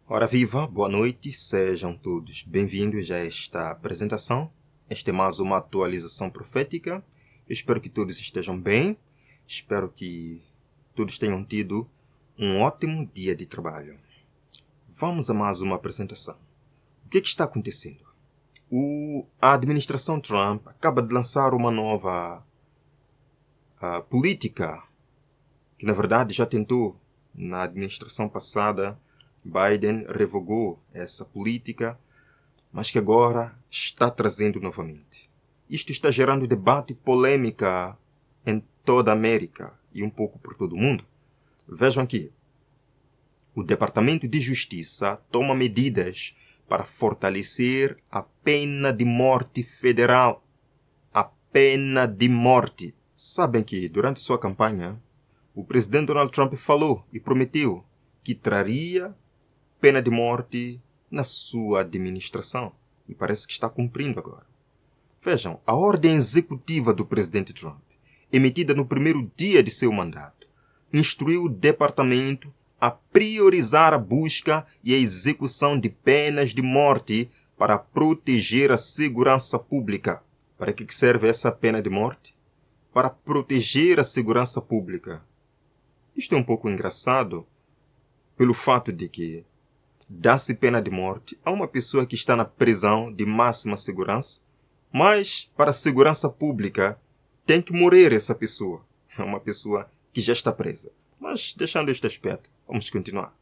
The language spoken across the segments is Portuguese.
Ora viva, boa noite, sejam todos bem-vindos a esta apresentação. Esta é mais uma atualização profética. Eu espero que todos estejam bem, espero que todos tenham tido um ótimo dia de trabalho. Vamos a mais uma apresentação. O que está acontecendo? A administração Trump acaba de lançar uma nova política, que na verdade já tentou na administração passada. Biden revogou essa política, mas que agora está trazendo novamente. Isto está gerando debate e polêmica em toda a América e um pouco por todo o mundo. Vejam aqui. O Departamento de Justiça toma medidas para fortalecer a pena de morte federal. A pena de morte. Sabem que durante sua campanha, o presidente Donald Trump falou e prometeu que traria pena de morte na sua administração. E parece que está cumprindo agora. Vejam, a ordem executiva do presidente Trump, emitida no primeiro dia de seu mandato, instruiu o departamento a priorizar a busca e a execução de penas de morte para proteger a segurança pública. Para que serve essa pena de morte? Para proteger a segurança pública. Isto é um pouco engraçado pelo fato de que dá-se pena de morte a uma pessoa que está na prisão de máxima segurança, mas para a segurança pública tem que morrer essa pessoa. É uma pessoa que já está presa. Mas deixando este aspecto, vamos continuar.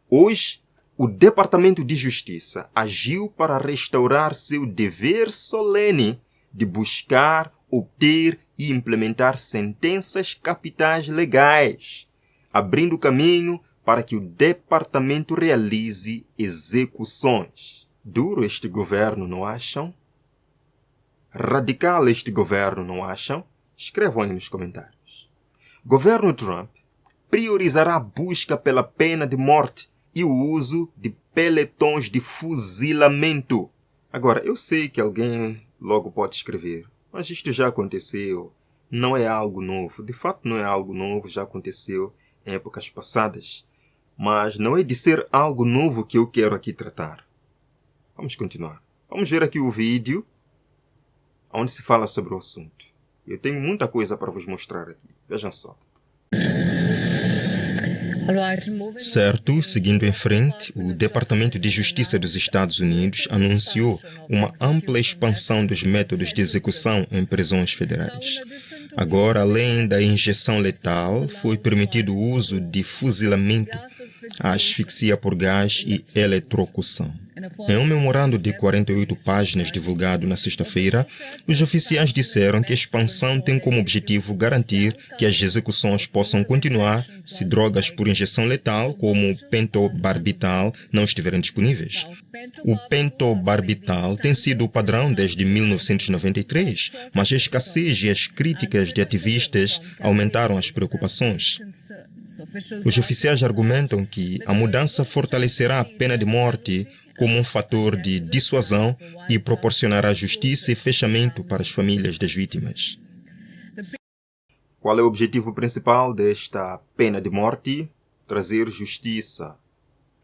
Hoje, o Departamento de Justiça agiu para restaurar seu dever solene de buscar, obter e implementar sentenças capitais legais, abrindo caminho para que o departamento realize execuções. Duro este governo, não acham? Radical este governo, não acham? Escrevam aí nos comentários. Governo Trump priorizará a busca pela pena de morte e o uso de peletões de fuzilamento. Agora, eu sei que alguém logo pode escrever, mas isto já aconteceu, não é algo novo. De fato, não é algo novo, já aconteceu em épocas passadas. Mas não é de ser algo novo que eu quero aqui tratar. Vamos continuar. Vamos ver aqui o vídeo onde se fala sobre o assunto. Eu tenho muita coisa para vos mostrar aqui. Vejam só. Certo, seguindo em frente, o Departamento de Justiça dos Estados Unidos anunciou uma ampla expansão dos métodos de execução em prisões federais. Agora, além da injeção letal, foi permitido o uso de fuzilamento, asfixia por gás e eletrocução. Em um memorando de 48 páginas divulgado na sexta-feira, os oficiais disseram que a expansão tem como objetivo garantir que as execuções possam continuar se drogas por injeção letal, como o pentobarbital, não estiverem disponíveis. O pentobarbital tem sido o padrão desde 1993, mas a escassez e as críticas de ativistas aumentaram as preocupações. Os oficiais argumentam que a mudança fortalecerá a pena de morte como um fator de dissuasão e proporcionará justiça e fechamento para as famílias das vítimas. Qual é o objetivo principal desta pena de morte? Trazer justiça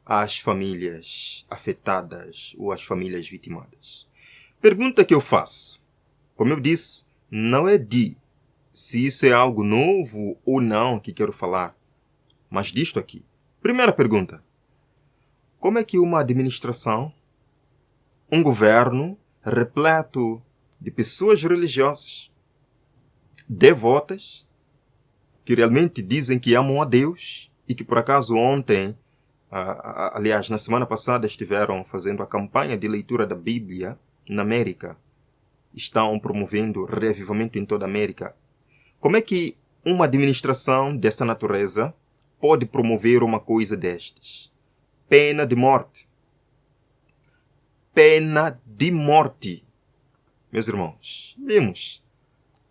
às famílias afetadas ou às famílias vitimadas. Pergunta que eu faço. Como eu disse, não é de se isso é algo novo ou não que quero falar, mas disto aqui. Primeira pergunta. Como é que uma administração, um governo repleto de pessoas religiosas, devotas, que realmente dizem que amam a Deus e que por acaso ontem, aliás, na semana passada estiveram fazendo a campanha de leitura da Bíblia na América, estão promovendo reavivamento em toda a América. Como é que uma administração dessa natureza pode promover uma coisa destas? Pena de morte. Pena de morte. Meus irmãos, vimos.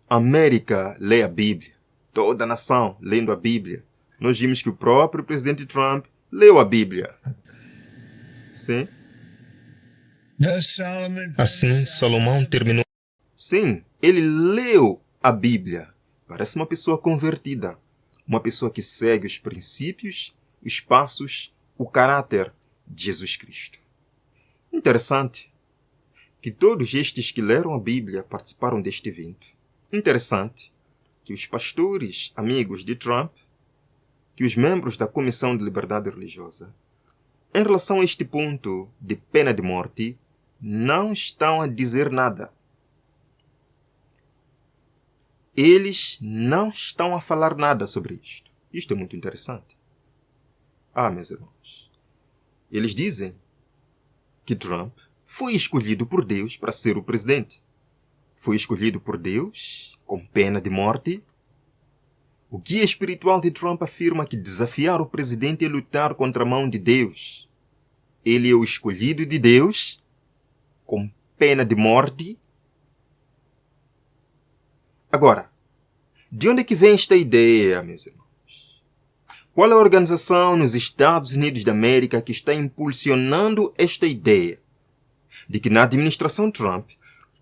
A América lê a Bíblia. Toda a nação lendo a Bíblia. Nós vimos que o próprio presidente Trump leu a Bíblia. Sim. Assim, Salomão terminou. Sim, ele leu a Bíblia. Parece uma pessoa convertida. Uma pessoa que segue os princípios, os passos, o caráter de Jesus Cristo. Interessante que todos estes que leram a Bíblia participaram deste evento. Interessante que os pastores amigos de Trump, que os membros da Comissão de Liberdade Religiosa, em relação a este ponto de pena de morte, não estão a dizer nada. Eles não estão a falar nada sobre isto. Isto é muito interessante. Meus irmãos, eles dizem que Trump foi escolhido por Deus para ser o presidente. Foi escolhido por Deus com pena de morte. O guia espiritual de Trump afirma que desafiar o presidente é lutar contra a mão de Deus. Ele é o escolhido de Deus com pena de morte. Agora, de onde é que vem esta ideia, meus irmãos? Qual é a organização nos Estados Unidos da América que está impulsionando esta ideia de que na administração Trump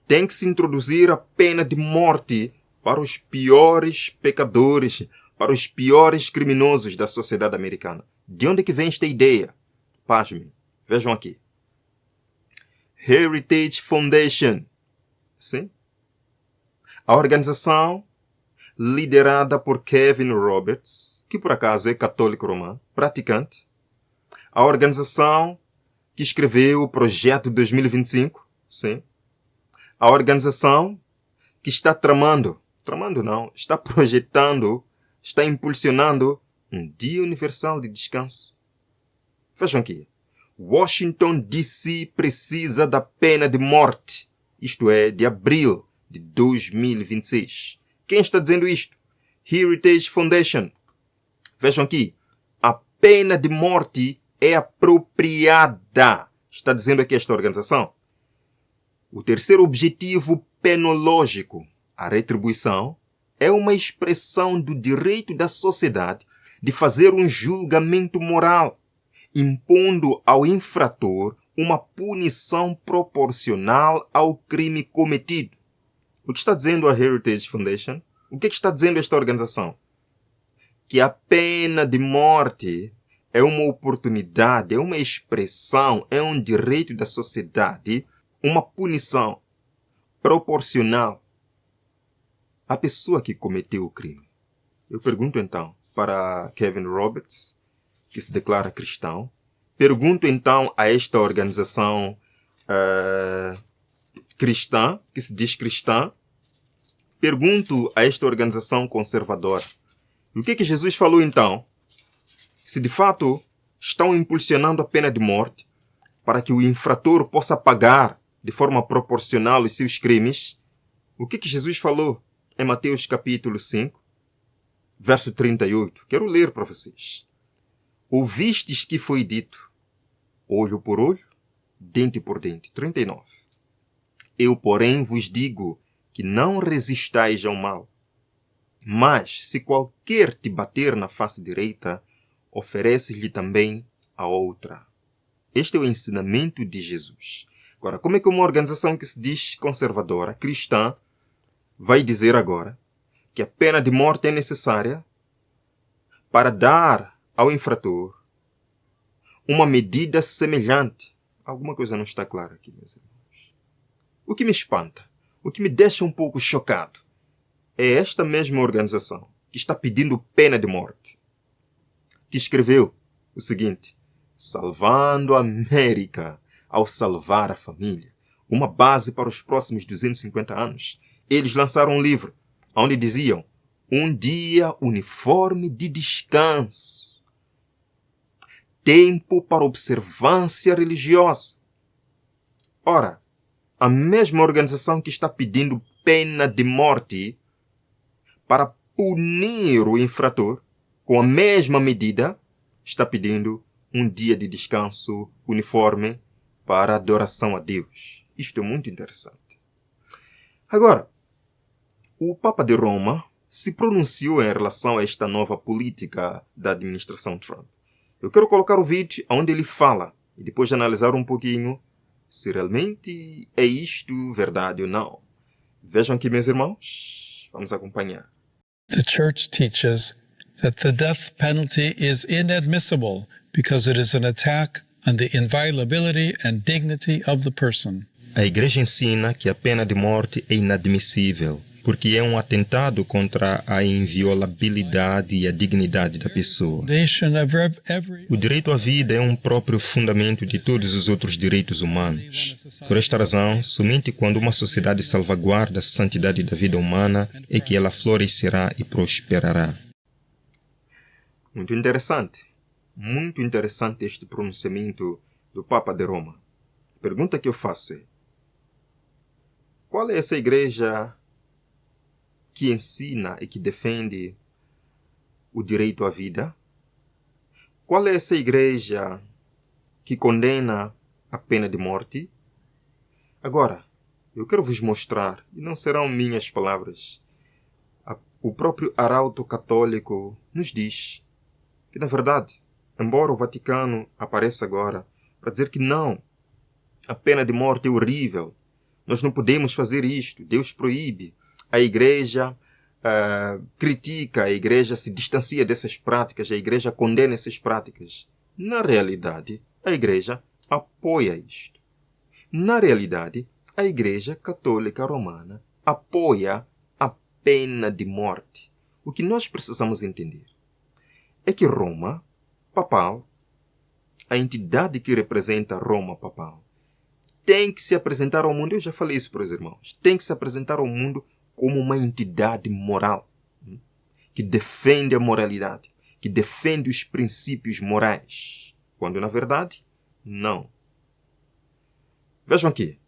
tem que se introduzir a pena de morte para os piores pecadores, para os piores criminosos da sociedade americana? De onde é que vem esta ideia? Pasmem, vejam aqui. Heritage Foundation. Sim? A organização liderada por Kevin Roberts, que por acaso é católico romano, praticante. A organização que escreveu o Projeto 2025. Sim. A organização que está está projetando, está impulsionando um Dia Universal de Descanso. Vejam aqui. Washington, D.C. precisa da pena de morte. Isto é, de abril de 2026. Quem está dizendo isto? Heritage Foundation. Vejam aqui. A pena de morte é apropriada. Está dizendo aqui esta organização. O terceiro objetivo penológico, a retribuição, é uma expressão do direito da sociedade de fazer um julgamento moral, impondo ao infrator uma punição proporcional ao crime cometido. O que está dizendo a Heritage Foundation? O que está dizendo esta organização? Que a pena de morte é uma oportunidade, é uma expressão, é um direito da sociedade, uma punição proporcional à pessoa que cometeu o crime. Eu pergunto então para Kevin Roberts, que se declara cristão, pergunto então a esta organização cristã, que se diz cristã, pergunto a esta organização conservadora, o que Jesus falou então? Se de fato estão impulsionando a pena de morte para que o infrator possa pagar de forma proporcional os seus crimes, o que Jesus falou em Mateus capítulo 5, verso 38? Quero ler para vocês. Ouvistes que foi dito, olho por olho, dente por dente. 39. Eu, porém, vos digo que não resistais ao mal. Mas, se qualquer te bater na face direita, ofereces-lhe também a outra. Este é o ensinamento de Jesus. Agora, como é que uma organização que se diz conservadora, cristã, vai dizer agora que a pena de morte é necessária para dar ao infrator uma medida semelhante? Alguma coisa não está clara aqui, meus irmãos. O que me espanta, o que me deixa um pouco chocado, é esta mesma organização que está pedindo pena de morte, que escreveu o seguinte: salvando a América ao salvar a família. Uma base para os próximos 250 anos. Eles lançaram um livro onde diziam um dia uniforme de descanso. Tempo para observância religiosa. Ora, a mesma organização que está pedindo pena de morte para punir o infrator com a mesma medida, está pedindo um dia de descanso uniforme para adoração a Deus. Isto é muito interessante. Agora, o Papa de Roma se pronunciou em relação a esta nova política da administração Trump. Eu quero colocar o vídeo onde ele fala e depois analisar um pouquinho se realmente é isto verdade ou não. Vejam aqui, meus irmãos. Vamos acompanhar. The church teaches that the death penalty is inadmissible because it is an attack and the inviolability and dignity of the person. A Igreja ensina que a pena de morte é inadmissível, porque é um atentado contra a inviolabilidade e a dignidade da pessoa. O direito à vida é um próprio fundamento de todos os outros direitos humanos. Por esta razão, somente quando uma sociedade salvaguarda a santidade da vida humana é que ela florescerá e prosperará. Muito interessante este pronunciamento do Papa de Roma. A pergunta que eu faço é: qual é essa igreja que ensina e que defende o direito à vida? Qual é essa igreja que condena a pena de morte? Agora, eu quero vos mostrar, e não serão minhas palavras, o próprio arauto católico nos diz que, na verdade, embora o Vaticano apareça agora para dizer que não, a pena de morte é horrível, nós não podemos fazer isto, Deus proíbe, a igreja critica, a igreja se distancia dessas práticas, a igreja condena essas práticas. Na realidade, a igreja apoia isto. Na realidade, a Igreja Católica Romana apoia a pena de morte. O que nós precisamos entender é que Roma papal, a entidade que representa Roma papal, tem que se apresentar ao mundo, eu já falei isso para os irmãos, tem que se apresentar ao mundo como uma entidade moral, que defende a moralidade, que defende os princípios morais, quando na verdade, não. Vejam aqui,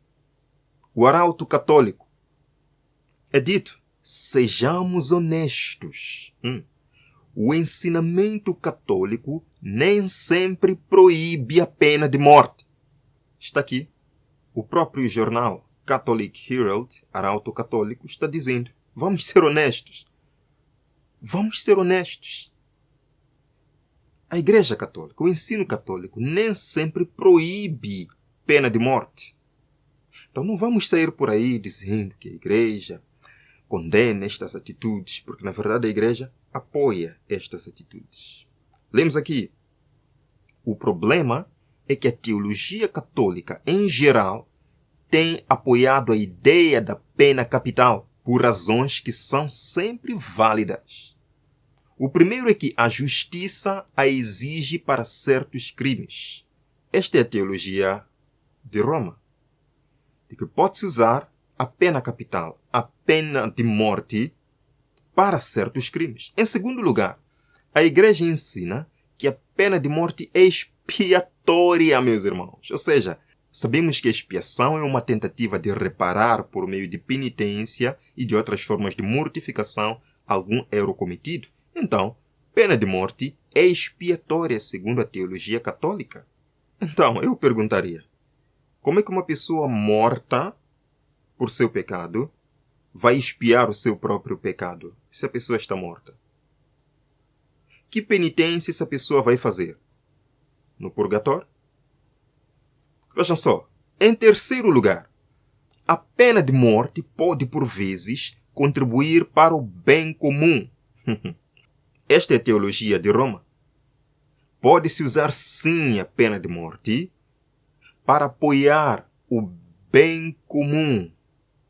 o arauto católico é dito, sejamos honestos. O ensinamento católico nem sempre proíbe a pena de morte. Está aqui. O próprio jornal Catholic Herald, arauto católico, está dizendo, vamos ser honestos. Vamos ser honestos. A Igreja Católica, o ensino católico, nem sempre proíbe pena de morte. Então não vamos sair por aí dizendo que a Igreja condena estas atitudes, porque na verdade a Igreja apoia estas atitudes. Lemos aqui. O problema é que a teologia católica, em geral, tem apoiado a ideia da pena capital por razões que são sempre válidas. O primeiro é que a justiça a exige para certos crimes. Esta é a teologia de Roma, de que pode-se usar a pena capital, a pena de morte, para certos crimes. Em segundo lugar, a Igreja ensina que a pena de morte é expiatória, meus irmãos. Ou seja, sabemos que a expiação é uma tentativa de reparar por meio de penitência e de outras formas de mortificação algum erro cometido. Então, pena de morte é expiatória segundo a teologia católica. Então, eu perguntaria, como é que uma pessoa morta por seu pecado vai expiar o seu próprio pecado se a pessoa está morta? Que penitência essa pessoa vai fazer? No purgatório? Vejam só. Em terceiro lugar, a pena de morte pode, por vezes, contribuir para o bem comum. Esta é a teologia de Roma. Pode-se usar sim a pena de morte para apoiar o bem comum.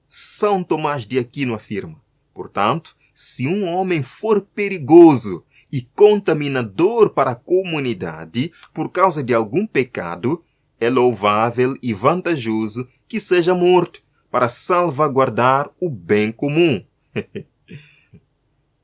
São Tomás de Aquino afirma, portanto, se um homem for perigoso e contaminador para a comunidade por causa de algum pecado, é louvável e vantajoso que seja morto para salvaguardar o bem comum.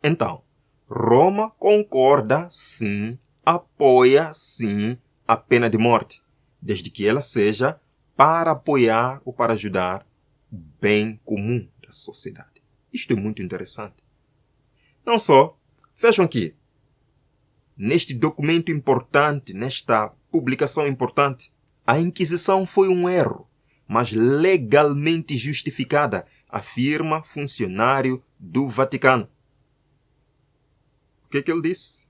Então, Roma concorda sim, apoia sim a pena de morte, desde que ela seja para apoiar ou para ajudar o bem comum da sociedade. Isto é muito interessante. Não só, vejam aqui, neste documento importante, nesta publicação importante, a Inquisição foi um erro, mas legalmente justificada, afirma funcionário do Vaticano. O que é que ele disse?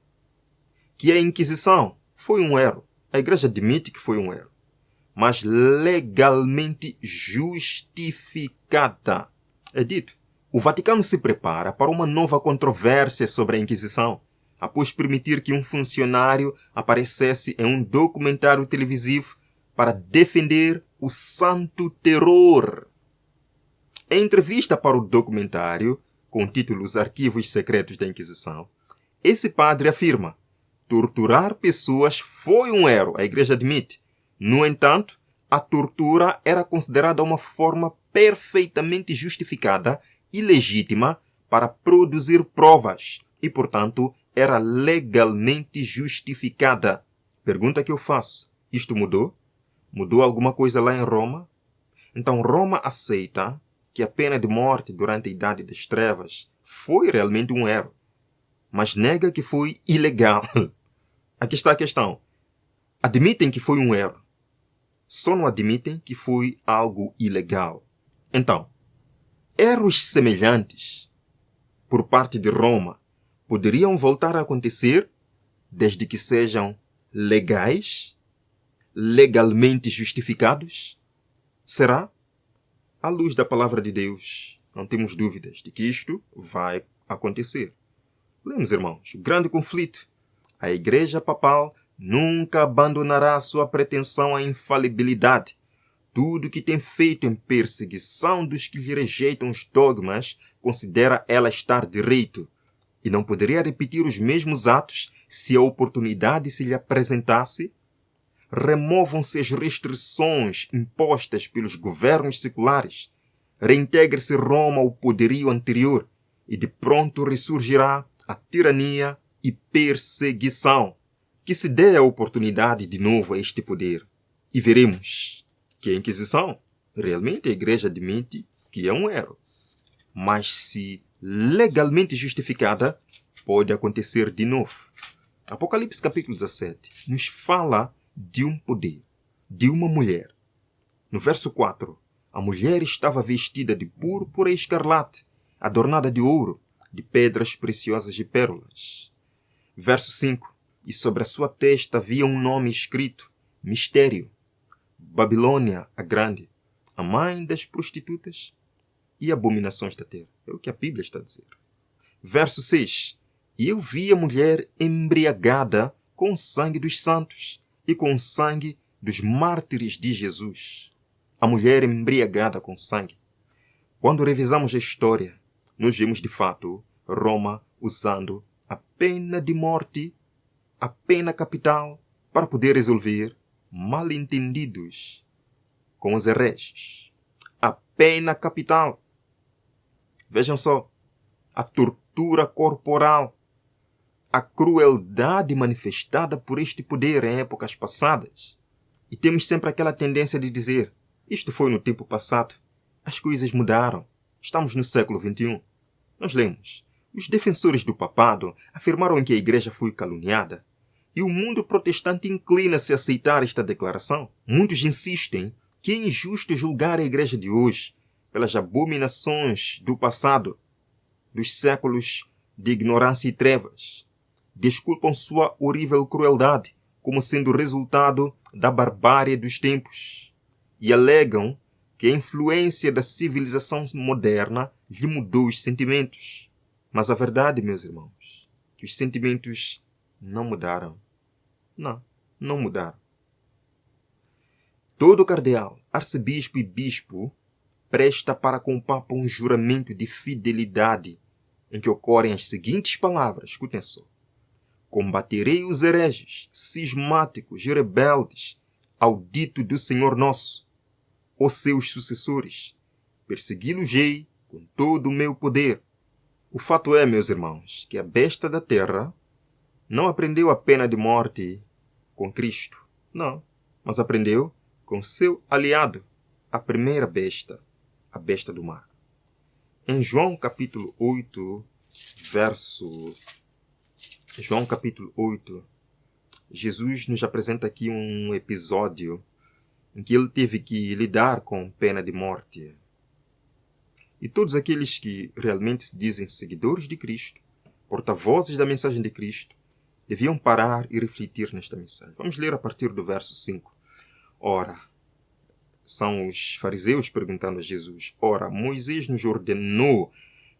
Que a Inquisição foi um erro. A Igreja admite que foi um erro, mas legalmente justificada. É dito, o Vaticano se prepara para uma nova controvérsia sobre a Inquisição, após permitir que um funcionário aparecesse em um documentário televisivo para defender o Santo Terror. Em entrevista para o documentário, com o título Os Arquivos Secretos da Inquisição, esse padre afirma: torturar pessoas foi um erro, a igreja admite. No entanto, a tortura era considerada uma forma perfeitamente justificada e legítima para produzir provas e, portanto, era legalmente justificada. Pergunta que eu faço: isto mudou? Mudou alguma coisa lá em Roma? Então Roma aceita que a pena de morte durante a Idade das Trevas foi realmente um erro, mas nega que foi ilegal. Aqui está a questão. Admitem que foi um erro, só não admitem que foi algo ilegal. Então, erros semelhantes por parte de Roma poderiam voltar a acontecer desde que sejam legais, legalmente justificados? Será? À luz da palavra de Deus, não temos dúvidas de que isto vai acontecer. Lemos, irmãos, o grande conflito. A Igreja Papal nunca abandonará sua pretensão à infalibilidade. Tudo que tem feito em perseguição dos que lhe rejeitam os dogmas, considera ela estar direito, e não poderia repetir os mesmos atos se a oportunidade se lhe apresentasse. Removam-se as restrições impostas pelos governos seculares, reintegre-se Roma ao poderio anterior e de pronto ressurgirá a tirania e perseguição. Que se dê a oportunidade de novo a este poder e veremos que a Inquisição, realmente a Igreja admite que é um erro, mas se legalmente justificada, pode acontecer de novo. Apocalipse capítulo 17 nos fala de um poder, de uma mulher. No verso 4, a mulher estava vestida de púrpura e escarlate, adornada de ouro, de pedras preciosas e pérolas. Verso 5, e sobre a sua testa havia um nome escrito: Mistério, Babilônia a Grande, a mãe das prostitutas e abominações da terra. É o que a Bíblia está a dizer. Verso 6, e eu vi a mulher embriagada com o sangue dos santos e com o sangue dos mártires de Jesus. A mulher embriagada com sangue. Quando revisamos a história, nós vemos de fato Roma usando a pena de morte, a pena capital, para poder resolver mal-entendidos com os hereges. A pena capital. Vejam só, a tortura corporal, a crueldade manifestada por este poder em épocas passadas. E temos sempre aquela tendência de dizer: isto foi no tempo passado, as coisas mudaram, estamos no século XXI. Nós lemos: os defensores do papado afirmaram que a igreja foi caluniada, e o mundo protestante inclina-se a aceitar esta declaração. Muitos insistem que é injusto julgar a igreja de hoje pelas abominações do passado, dos séculos de ignorância e trevas. Desculpam sua horrível crueldade como sendo resultado da barbárie dos tempos e alegam que a influência da civilização moderna lhe mudou os sentimentos. Mas a verdade, meus irmãos, que os sentimentos não mudaram. Não mudaram. Todo cardeal, arcebispo e bispo presta para com o Papa um juramento de fidelidade em que ocorrem as seguintes palavras, escutem só: combaterei os hereges, cismáticos e rebeldes ao dito do Senhor nosso, os seus sucessores, persegui-los-ei com todo o meu poder. O fato é, meus irmãos, que a besta da terra não aprendeu a pena de morte com Cristo, não, mas aprendeu com seu aliado, a primeira besta, a besta do mar. Em João capítulo 8, Jesus nos apresenta aqui um episódio em que ele teve que lidar com pena de morte. E todos aqueles que realmente se dizem seguidores de Cristo, porta-vozes da mensagem de Cristo, deviam parar e refletir nesta mensagem. Vamos ler a partir do verso 5. Ora, são os fariseus perguntando a Jesus: ora, Moisés nos ordenou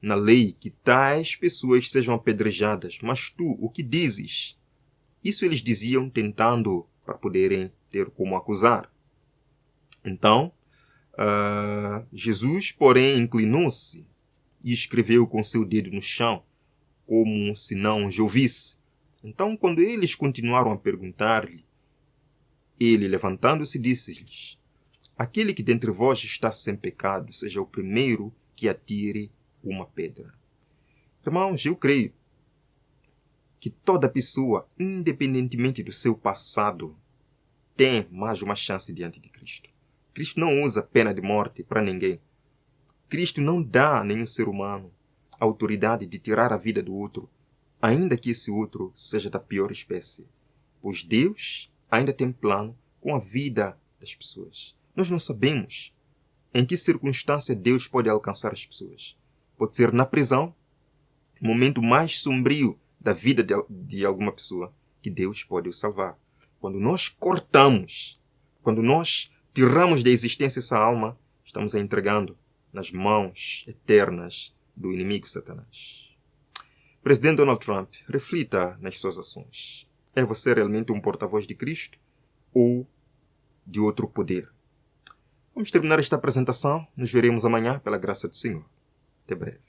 na lei que tais pessoas sejam apedrejadas, mas tu, o que dizes? Isso eles diziam tentando para poderem ter como acusar. Então, Jesus, porém, inclinou-se e escreveu com seu dedo no chão, como se não os ouvisse. Então, quando eles continuaram a perguntar-lhe, ele, levantando-se, disse-lhes: aquele que dentre vós está sem pecado, seja o primeiro que atire uma pedra. Irmãos, eu creio que toda pessoa, independentemente do seu passado, tem mais uma chance diante de Cristo. Cristo não usa pena de morte para ninguém. Cristo não dá a nenhum ser humano a autoridade de tirar a vida do outro, ainda que esse outro seja da pior espécie. Pois Deus ainda tem plano com a vida das pessoas. Nós não sabemos em que circunstância Deus pode alcançar as pessoas. Pode ser na prisão, no momento mais sombrio da vida de alguma pessoa, que Deus pode o salvar. Quando nós cortamos, quando nós tiramos da existência essa alma, estamos a entregando nas mãos eternas do inimigo Satanás. Presidente Donald Trump, reflita nas suas ações. É você realmente um porta-voz de Cristo ou de outro poder? Vamos terminar esta apresentação. Nos veremos amanhã, pela graça do Senhor. Até breve.